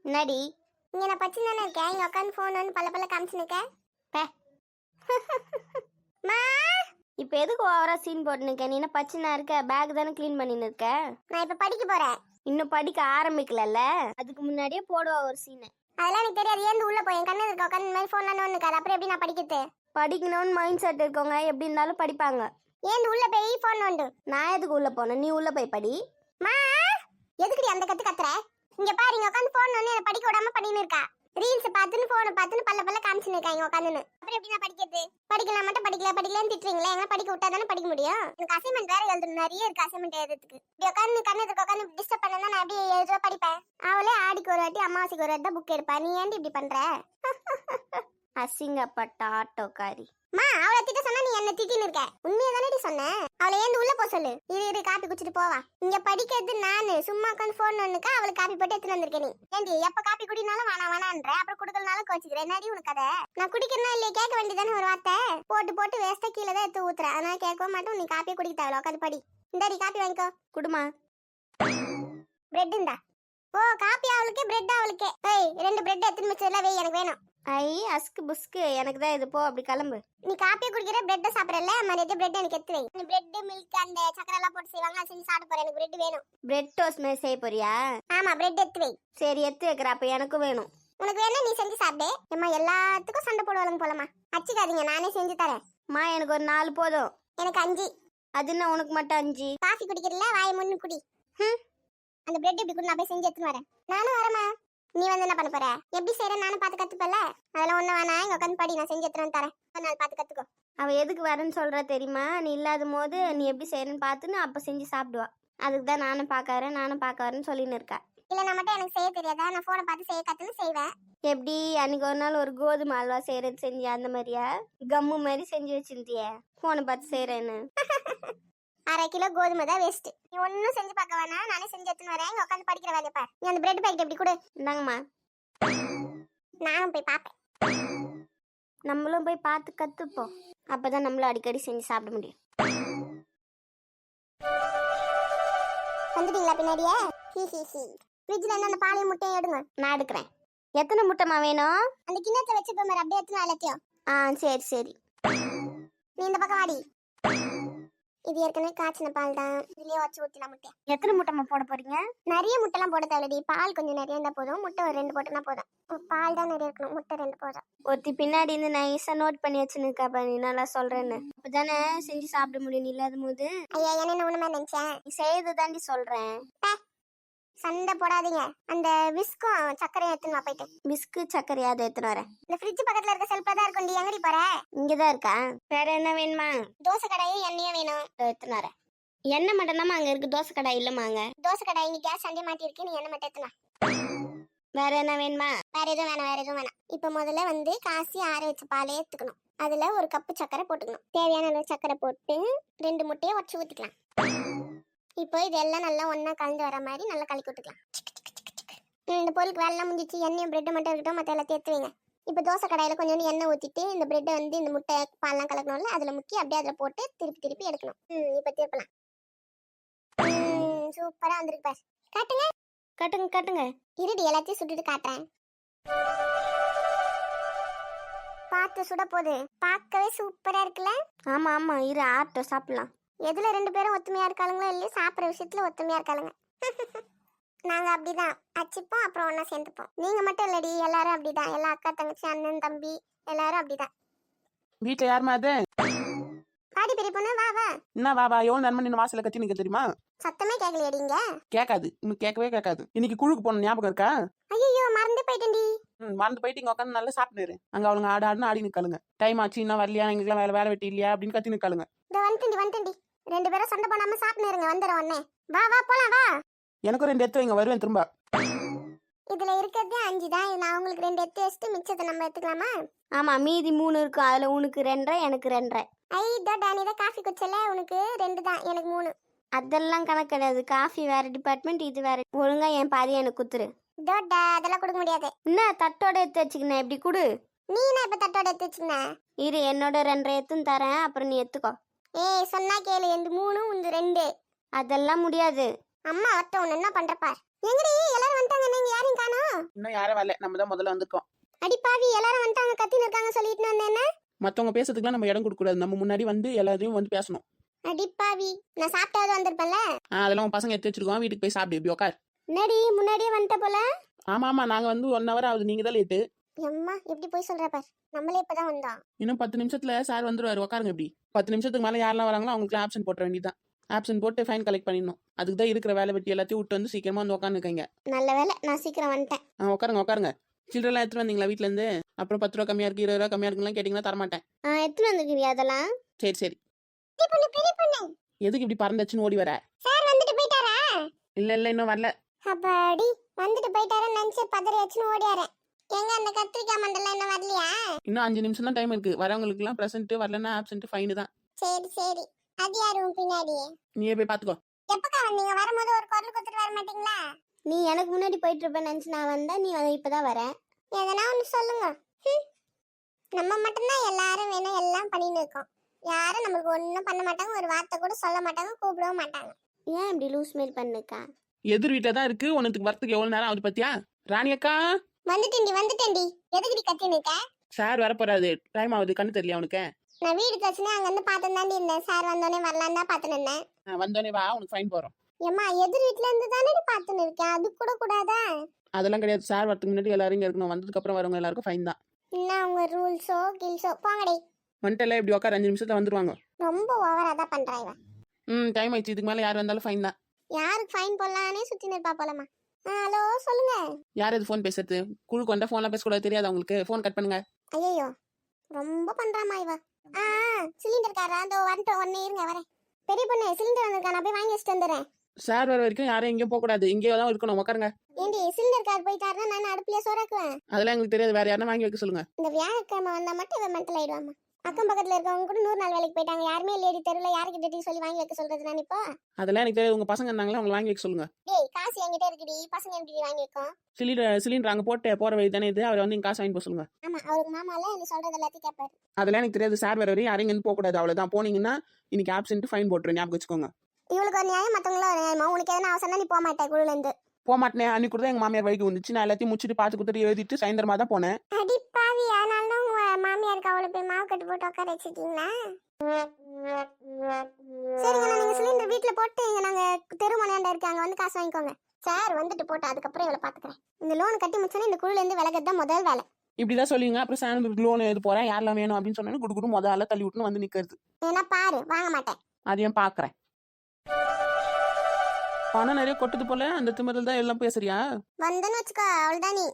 என்னடி இங்க நான் பச்சு தானே இருக்கேன். இங்க உட்காந்து போன் வந்து பல்ல பல்ல காமிச்சுனுக்க. மா இப்போ எதுக்கு ஓவரா சீன் போட்டுனுக்க? நீ என்ன பச்சுனா இருக்க? பேக் தானே க்ளீன் பண்ணின்னு இருக்க. நான் இப்ப படிக்க போறேன். இன்னும் படிக்க ஆரம்பிக்கலல்ல, அதுக்கு முன்னாடியே போடுவா ஒரு சீன். அதெல்லாம் எனக்கு தெரியாது. ஏந்து உள்ள போய் என் கண்ணு இருக்க உட்காந்து இந்த மாதிரி போன்ல ஒண்ணு இருக்காது. அப்புறம் எப்படி நான் படிக்கிறது? படிக்கணும்னு மைண்ட் செட் இருக்கவங்க எப்படி இருந்தாலும் படிப்பாங்க. ஏந்து உள்ள போய் போன் நோண்டு. நான் எதுக்கு உள்ள போனேன்? நீ உள்ள போய் படி. மா எதுக்குடி அந்த கத்து கத்துற? இங்க பாரு, இங்க உட்காந்து போன் நோண்டு என்ன படிக்க விடாம பண்ணின்னு இருக்கா. ரீல்ஸ் பார்த்துன்னு போனை பார்த்துன்னு பல்ல பல்ல காமிச்சுன்னு இருக்காங்க உட்காந்துன்னு. அப்புறம் எப்படி நான் படிக்கிறது? படிக்கலாம் மட்டும் படிக்கலன்னு திட்டுறீங்களா? எங்க படிக்க விட்டா தானே படிக்க முடியும். எனக்கு அசைன்மெண்ட் வேற எழுதணும், நிறைய இருக்கு அசைன்மெண்ட் எழுதுறதுக்கு. இப்படி உட்காந்து கண்ணதுக்கு உட்காந்து டிஸ்டர்ப் பண்ணா நான் அப்படியே எழுத படிப்பேன். அவளே ஆடிக்கு ஒரு வாட்டி அமாவாசைக்கு ஒரு வாட்டி தான் புக் எடுப்பா. நீ ஏன்டி இப்படி பண்ற? அசிங்கப்பட்ட ஆட்டோக்காரி. மா அவளை திட்ட சொன்னா நீ என்ன திட்டின்னு இருக்க. உண்மையை தானே சொன்ன. அவளை ஏந்து உள்ள போ சொல்லு. இரு காப்பி குடிச்சிட்டு போவா. இங்க படிக்கிறது நானு. சும்மா உட்காந்து போன் ஒண்ணுக்கா அவளுக்கு காப்பி போட்டு எடுத்துட்டு வந்திருக்கேன். நீ ஏண்டி எப்ப காப்பி குடினாலும் வேணான்ற, அப்புறம் குடுக்கலனாலும் கோச்சிக்கிறேன். என்னடி உனக்கு கதை? நான் குடிக்கிறனா இல்லையா கேட்க வேண்டியதானே ஒரு வார்த்தை. போட்டு வேஸ்டா கீழே தான் எடுத்து ஊத்துற. அதனால கேட்கவும் மாட்டோம். நீ காப்பியை குடிக்க தேவையில்ல, உட்காந்து படி. இந்தாடி காப்பி வாங்கிக்கோ. குடுமா. பிரெட் இந்தா. ஓ காப்பி அவளுக்கே பிரெட் அவளுக்கே. ஏய் 2 பிரெட் எடுத்துன்னு வச்சதுல வை, எனக்கு வேணும். ஐ அஸ்கு புஸ்கு, எனக்கு தான் இது. போ அப்படி கிளம்பு. நீ காப்பி குடிக்கிற பிரெட் சாப்பிடறல, மரியாதை பிரெட் எனக்கு எடுத்து வை. நீ பிரெட் மில்க் அந்த சக்கரை எல்லாம் போட்டு செய்வாங்க, அது செஞ்சு சாப்பிட போறேன். எனக்கு பிரெட் வேணும். பிரெட் டோஸ்ட் மாதிரி செய்ய போறியா? ஆமா பிரெட் எடுத்து வை. சரி எடுத்து வைக்கிற. அப்ப எனக்கும் வேணும். உனக்கு வேணா நீ செஞ்சு சாப்பிடு. ஏமா எல்லாத்துக்கும் சண்டை போடுவாங்க போலமா. அச்சுக்காதீங்க, நானே செஞ்சு தரேன். மா எனக்கு ஒரு 4 போதும். எனக்கு 5. அது என்ன உனக்கு மட்டும் 5? காஃபி குடிக்கிறல, வாயை முன்னு குடி. அந்த பிரெட் இப்படி கூட நான் போய் செஞ்சு எடுத்துன்னு வரேன். நானும் வரமா. நீ வந்து என்ன பண்ண போற? எப்படி செய்யறேன் நானும் பார்த்து கத்துப்பல. அதெல்லாம் ஒண்ணு வேணா, இங்க உட்காந்து படி, நான் செஞ்சு எடுத்துன்னு தரேன். ஒரு நாள் பார்த்து கத்துக்கோ. அவ எதுக்கு வரேன்னு சொல்றா தெரியுமா? நீ இல்லாத போது நீ எப்படி செய்யறேன்னு பார்த்துன்னு அப்ப செஞ்சு சாப்பிடுவா. அதுக்கு தான் நானும் பார்க்க வரேன்னு சொல்லின்னு இருக்கா. இல்ல நான் மட்டும் எனக்கு செய்ய தெரியாதா? நான் போனை பார்த்து செய்ய கத்துன்னு செய்வேன். எப்படி அன்னைக்கு ஒரு நாள் ஒரு கோதுமை அல்வா செய்யறது செஞ்சியா? அந்த மாதிரியா? கம்மு மாதிரி செஞ்சு வச்சிருந்திய போனை பார்த்து செய்யறேன்னு. 1/2 கிலோ கோதுமை தான் வேஸ்ட். நீ ஒன்னும் செஞ்சு பார்க்க வேணாம், நானே செஞ்சு எடுத்துன்னு வரேன். இங்க உட்காந்து படிக்கிற வேலையை பாரு. நீ அந்த பிரெட் பாக்கெட் எப்படி கொடு. இந்தாங்கம்மா. நானும் போய் பார்ப்பேன். நம்மளும் போய் பார்த்து கத்துப்போம். அப்பதான் நம்மளும் அடிக்கடி செஞ்சு சாப்பிட முடியும். வந்துட்டீங்களா பின்னாடியே? ஃப்ரிட்ஜ்ல என்ன அந்த பாலையும் முட்டையும் எடுங்க. நான் எடுக்கிறேன். எத்தனை முட்டைமா வேணும்? அந்த கிண்ணத்துல வச்சுப்ப மாதிரி அப்படியே எடுத்துன்னு எல்லாத்தையும். சரி. நீ இந்த பக்கம் வாடி. இது ஏற்கனவே காய்ச்சின பால் தான். இதுலயே வச்சு ஊத்திலாம் முட்டை. எத்தனை முட்டைமா போட போறீங்க? நிறைய முட்டைலாம் போட தேவையில்லடி. பால் கொஞ்சம் நிறைய இருந்தா போதும். முட்டை ஒரு 2 போட்டுனா போதும். பால் தான் நிறைய இருக்கணும், முட்டை 2 போதும். ஒருத்தி பின்னாடி இருந்து நைஸா நோட் பண்ணி வச்சுருக்கா. நீ நல்லா சொல்றேன்னு அப்பதானே செஞ்சு சாப்பிட முடியும். நீ இல்லாத போது. ஐயா என்ன ஒண்ணுமே நினைச்சேன். நீ செய்யறது தாண்டி சொல்றேன். சண்டை போடாதீங்க. அந்த விஸ்கும் சர்க்கரையும் எடுத்துன்னு வா போயிட்டு. விஸ்கு சர்க்கரையா? அதை எடுத்துன்னு வரேன். இந்த ஃப்ரிட்ஜ் பக்கத்துல இருக்க செல்ஃப்ல தான் இருக்கும். எங்கடி போற? இங்கதான் இருக்கா. வேற என்ன வேணுமா? தோசை கடாயும் எண்ணெயும் வேணும். எடுத்துன்னு வரேன். எண்ணெய் மட்டும் தான்மா அங்க இருக்கு, தோசை கடாய் இல்லம்மா அங்க. தோசை கடாய் நீ கேஸ் சண்டே மாட்டி இருக்கு. நீ எண்ணெய் மட்டும் எடுத்துனா. வேற என்ன வேணுமா? வேற எதுவும் வேணாம். இப்ப முதல்ல வந்து காசி ஆற வச்ச பாலே எடுத்துக்கணும். அதுல 1 கப்பு சர்க்கரை போட்டுக்கணும். தேவையான அளவு சர்க்கரை போட்டு 2 முட்டையை உடச்சு ஊத்திக்கலாம். இப்போ இதெல்லாம் நல்லா ஒன்னா கலந்து வர மாதிரி நல்லா கலக்கி விட்டுக்கலாம். இந்த பொருளுக்கு வேலை முடிஞ்சிச்சு. எண்ணெயும் பிரெட் மட்டும் இருக்கட்டும், மற்ற எல்லாம் தேர்த்து வைங்க. இப்போ தோசை கடாயில கொஞ்சம் எண்ணெய் ஊற்றிட்டு இந்த பிரெட்டை வந்து இந்த முட்டை பால்லாம் கலக்கணும்ல, அதில் முக்கி அப்படியே அதில் போட்டு திருப்பி எடுக்கணும். இப்போ திருப்பலாம். சூப்பராக வந்துருக்கு பாரு. காட்டுங்க. இருடி, எல்லாத்தையும் சுட்டுட்டு காட்டுறேன். பார்த்து சுட போகுது. பார்க்கவே சூப்பராக இருக்குல்ல? ஆமா இரு ஆட்டோ சாப்பிடலாம். எதுல 2 பேரும் ஒத்துமையா இருக்காளுங்களோ இல்லையோ, சாப்பிட்ற விஷயத்துல ஒத்துமையா இருக்காளுங்க. நாங்க அப்படிதான் அச்சிப்போம், அப்புறம் ஒன்னா சேர்ந்துப்போம். நீங்க மட்டும் இல்லடி, எல்லாரும் அப்படிதான். எல்லா அக்கா தங்கச்சி அண்ணன் தம்பி எல்லாரும் அப்படிதான். வீட்டுல யாருமா அது? பாடி பெரிய பொண்ணு வா. என்ன வா எவ்வளவு நேரமா நின்று வாசல கத்தி நிக்க தெரியுமா? சத்தமே கேட்கலையடிங்க. கேட்காது, இன்னும் கேட்கவே கேட்காது. இன்னைக்கு குழுக்கு போன ஞாபகம் இருக்கா? ஐயோ மறந்து போயிட்டேன்டி. மறந்து போயிட்டு இங்க உட்காந்து நல்லா சாப்பிட்டுரு. அங்க அவளுங்க ஆடாடுன்னு ஆடி நிக்காளுங்க. டைம் ஆச்சு இன்னும் வரலையா, எங்களுக்கு வேலை வெட்டி இல்லையா அப்படின்னு கத்தி நிக்காளுங்க. வந்துட்டேன்டி. 2 பேரும் சண்டை போடாம சாப்பிட்டுருங்க. வந்துடுற உடனே வா போலாம் வா. எனக்கும் 2 எடுத்து வைங்க, வருவேன் திரும்ப. இதுல இருக்கிறதே 5 தான். நான் உங்களுக்கு 2 எடுத்து வச்சுட்டு மிச்சத்தை நம்ம எடுத்துக்கலாமா? ஆமா, மீதி 3 இருக்கும். அதுல உனக்கு 2, எனக்கு 2. இதோட நீ தான் காஃபி குடிச்சல, உனக்கு 2 தான், எனக்கு 3. அதெல்லாம் கணக்கு கிடையாது. காஃபி வேற டிபார்ட்மெண்ட், இது வேற. ஒழுங்கா என் பாதி எனக்கு குத்துரு. இதோட அதெல்லாம் கொடுக்க முடியாது. என்ன தட்டோட எடுத்து வச்சுக்கின? எப்படி குடு. நீ என்ன இப்ப தட்டோட எடுத்து வச்சுக்கின? இரு, என்னோட 2 எடுத்துன்னு தரேன், அப்புறம் நீ எடுத்துக்கோ. சொன்னா கேளு. எந்த 3 உந்து 2. அதெல்லாம் முடியாது. அம்மா ஒருத்த ஒண்ணு என்ன பண்றப்பா. எங்கடி எல்லாரும் வந்துட்டாங்க, நீங்க யாரையும் காணோம்? இன்னும் யாரும் வரல, நம்ம தான் முதல்ல வந்திருக்கோம். அடி பாவி, எல்லாரும் வந்துட்டாங்க, கத்தின்னு இருக்காங்க சொல்லிட்டு வந்தேன்னா. மத்தவங்க பேசுறதுக்குலாம் நம்ம இடம் கொடுக்க கூடாது, நம்ம முன்னாடி வந்து எல்லாரையும் வந்து பேசணும். அடி பாவி, நான் சாப்பிட்டாவது வந்திருப்பேன்ல. அதெல்லாம் உன் பசங்க எடுத்து வச்சிருக்கோம், வீட்டுக்கு போய் சாப்பிடு, இப்படி உட்கார். முன்னாடி முன்னாடியே வந்துட்ட போல. ஆமா நாங்க வந்து 1 hour ஆகுது, நீங்க தான் லேட்டு. அம்மா எப்படி போய் சொல்ற பார், நம்மளே இப்பதான் வந்தோம். இன்னும் 10 நிமிஷத்துல சார் வந்துருவாரு, உட்காருங்க. இப்படி 10 நிமிஷத்துக்கு மேல யாரெல்லாம் வராங்களோ அவங்களுக்கு ஆப்ஷன் போட்ட வேண்டியதான். ஆப்ஷன் போட்டு ஃபைன் கலெக்ட் பண்ணிடணும். அதுக்கு தான் இருக்கிற வேலை வெட்டி எல்லாத்தையும் விட்டு வந்து சீக்கிரமா வந்து உட்காந்துருக்கீங்க. நல்ல வேலை நான் சீக்கிரம் வந்துட்டேன். உட்காருங்க. சில்லறெல்லாம் எடுத்துட்டு வந்தீங்களா வீட்டுல இருந்து? அப்புறம் 10 ரூபா கம்மியா இருக்கு, 20 ரூபா கம்மியா இருக்குலாம் கேட்டீங்கன்னா தரமாட்டேன். எத்தனை வந்துருக்கிறியா அதெல்லாம்? சரி. பெரிய பொண்ணு, எதுக்கு இப்படி பறந்துச்சுன்னு ஓடி வர? சார் வந்துட்டு போயிட்டாரா? இல்ல இன்னும் வரல. அப்பாடி, வந்துட்டு போயிட்டாரா நினைச்சு பதறியாச்சுன்னு ஓடியாரேன். எங்க அந்த கத்திரிக்காய் மண்டலம் என்ன வரலையா? இன்னும் 5 நிமிஷம் தான் டைம் இருக்கு. வரவங்களுக்கு எல்லாம் பிரசன்ட், வரலன்னா ஆப்சென்ட், ஃபைன் தான். சரி, அது யாரும் பின்னாடி? நீயே போய் பாத்துக்கோ. எப்பக்கா வந்தீங்க? வரும்போது ஒரு குரல் கொடுத்துட்டு வர மாட்டீங்களா? நீ எனக்கு முன்னாடி போயிட்டு இருப்ப நினச்சி நான் வந்தேன், நீ இப்பதான் வர. எதனா ஒன்று சொல்லுங்க. நம்ம மட்டும்தான் எல்லாரும் வேணும் எல்லாம் பண்ணிட்டு இருக்கோம். யாரும் நம்மளுக்கு ஒன்றும் பண்ண மாட்டாங்க, ஒரு வார்த்தை கூட சொல்ல மாட்டாங்க, கூப்பிடவும் மாட்டாங்க. ஏன் இப்படி லூஸ் மாரி பண்ணுக்கா? எதிர் வீட்டுல தான் இருக்கு, உனக்கு வரத்துக்கு எவ்வளவு நேரம் ஆகுது பத்தியா? ராணி அக்கா, வந்துட்டேன்டி. எதுக்குடி கத்தின்னு இருக்க? சார் வர போறாரு, டைம் ஆகுது, கண்ணு தெரியல அவனுக்கு. நான் வீடு தச்சுனே அங்க இருந்து பார்த்து தாண்டி இருந்தேன். சார் வந்தோடனே வரலான்னு தான் பார்த்துன்னு இருந்தேன். வந்தோடனே வா, உனக்கு ஃபைன் போறோம். ஏம்மா, எதிர் வீட்டுல இருந்து தானே பார்த்துன்னு இருக்கேன், அது கூட கூடாதா? அதெல்லாம் கிடையாது, சார் வரதுக்கு முன்னாடி எல்லாரும் இங்க இருக்கணும், வந்ததுக்கு அப்புறம் வரவங்க எல்லாருக்கும் ஃபைன் தான். என்ன உங்க ரூல்ஸோ கில்ஸோ? போங்கடி. வந்துட்டல, இப்படி உட்கார், 5 நிமிஷத்துல வந்துருவாங்க. ரொம்ப ஓவரா தான் பண்றா இவன். டைம் ஆயிடுச்சு, இதுக்கு மேல யார் வந்தாலும் ஃபைன் தான். யாருக்கு ஃபைன் போடலானே சுத்தி நிற்பா போலமா. ஹலோ, சொல்லுங்க. யார் இது ஃபோன் பேசுறது? குழுக்கு வந்தா ஃபோன்லாம் பேசக்கூடாது, தெரியாது அவங்களுக்கு. ஃபோன் கட் பண்ணுங்க. ஐயோ, ரொம்ப பண்றாமா இவ. சிலிண்டர் காரா? அந்த வந்துட்டு ஒன்னே இருங்க, வரேன். பெரிய பொண்ணு, சிலிண்டர் வந்திருக்கா, நான் போய் வாங்கி வச்சுட்டு வந்துடுறேன். சார் வர வரைக்கும் யாரும் எங்கேயும் போக கூடாது, இங்கேயே தான் இருக்கணும், உட்காருங்க. ஏண்டி, சிலிண்டர் கார் போயிட்டாருன்னா நான் அடுப்புலயே சோறாக்குவேன். அதெல்லாம் எங்களுக்கு தெரியாது, வேற யாரும் வாங்கி வைக்க சொல்லுங்க. இந்த வியாழக்கிழமை வந்தா மட்டும் இவன் மென்டல் ஆயிடுவாமா. அக்கம் பக்கத்துல இருக்கவங்க கூட 100 நாள் வேலைக்கு போயிட்டாங்க, யாருமே லேடி தெருவில் யாருக்கிட்ட டீ சொல்லி வாங்கி வைக்க சொல்றது நான் இப்போ? அதெல்லாம் எனக்கு தெரியாது, உங்க பசங்க இருந்தாங்களா அவங்க வாங்கி வைக்க சொல்லுங்க. டேய், காசு என்கிட்ட இருக்குடி, பசங்க எப்படி வாங்கி வைக்கும்? சிலிண்டர் அங்க போட்டு போற வழி தானே இது, அவர் வந்து இங்க காசு வாங்கி போக சொல்லுங்க. ஆமா, அவருக்கு மாமால நீ சொல்றது எல்லாத்தையும் கேட்பாரு. அதெல்லாம் எனக்கு தெரியாது, சார் வர வரையும் யாரும் இங்க போக கூடாது, அவ்வளவுதான். போனீங்கன்னா இன்னைக்கு ஆப்சென்ட், ஃபைன் போட்டுரும், ஞாபகம் வச்சுக்கோங்க. இவளுக்கு ஒரு நியாயம், மத்தவங்களும் ஒரு நியாயமா? உனக்கு எதனா அவசரம் நீ போக மாட்டேன் குழுல இருந்து? போக மாட்டேன். அன்னைக்கு கூட எங்க மாமியார் வழிக்கு வந்துச்சு, நான் எல்லாத்தையும் முடிச்சுட்டு பார்த்து கொடுத்துட்டு எழுதிட்டு சாயந்தரமா தான் போனேன். அடி பாவி, அதனால தான் உங்க மாமியாருக்கு அவளை போய் மாவு கட்டு போட்டு உட்கார வச்சிருக்கீங்களா? சரிங்க, நீங்க சிலிண்டர் வீட்டுல போட்டு இங்க நாங்க தெருமனையாண்ட இருக்காங்க, வந்து காசு வாங்கிக்கோங்க. சார் வந்துட்டு போட்டு அதுக்கப்புறம் இவளை பாத்துக்கிறேன். இந்த லோன் கட்டி முடிச்சோன்னே இந்த குழுல இருந்து விலகிறது தான் முதல் வேலை. இப்படிதான் சொல்லுவீங்க. அப்புறம் சாயந்தரம் லோன் எழுதி போறேன், யாரெல்லாம் வேணும் அப்படின்னு சொன்னேன்னு குடு முதல்ல தள்ளி விட்டுன்னு வந்து நிக்கிறது. ஏன்னா பாரு, வாங்க மாட்டேன். அதையும் பாக்குறேன். பணம் நிறைய கொட்டுது போல, அந்த திமிரல் தான் எல்லாம் பேசுறியா? வந்தன்னு வச்சுக்கோ, அவள்தான் நீ.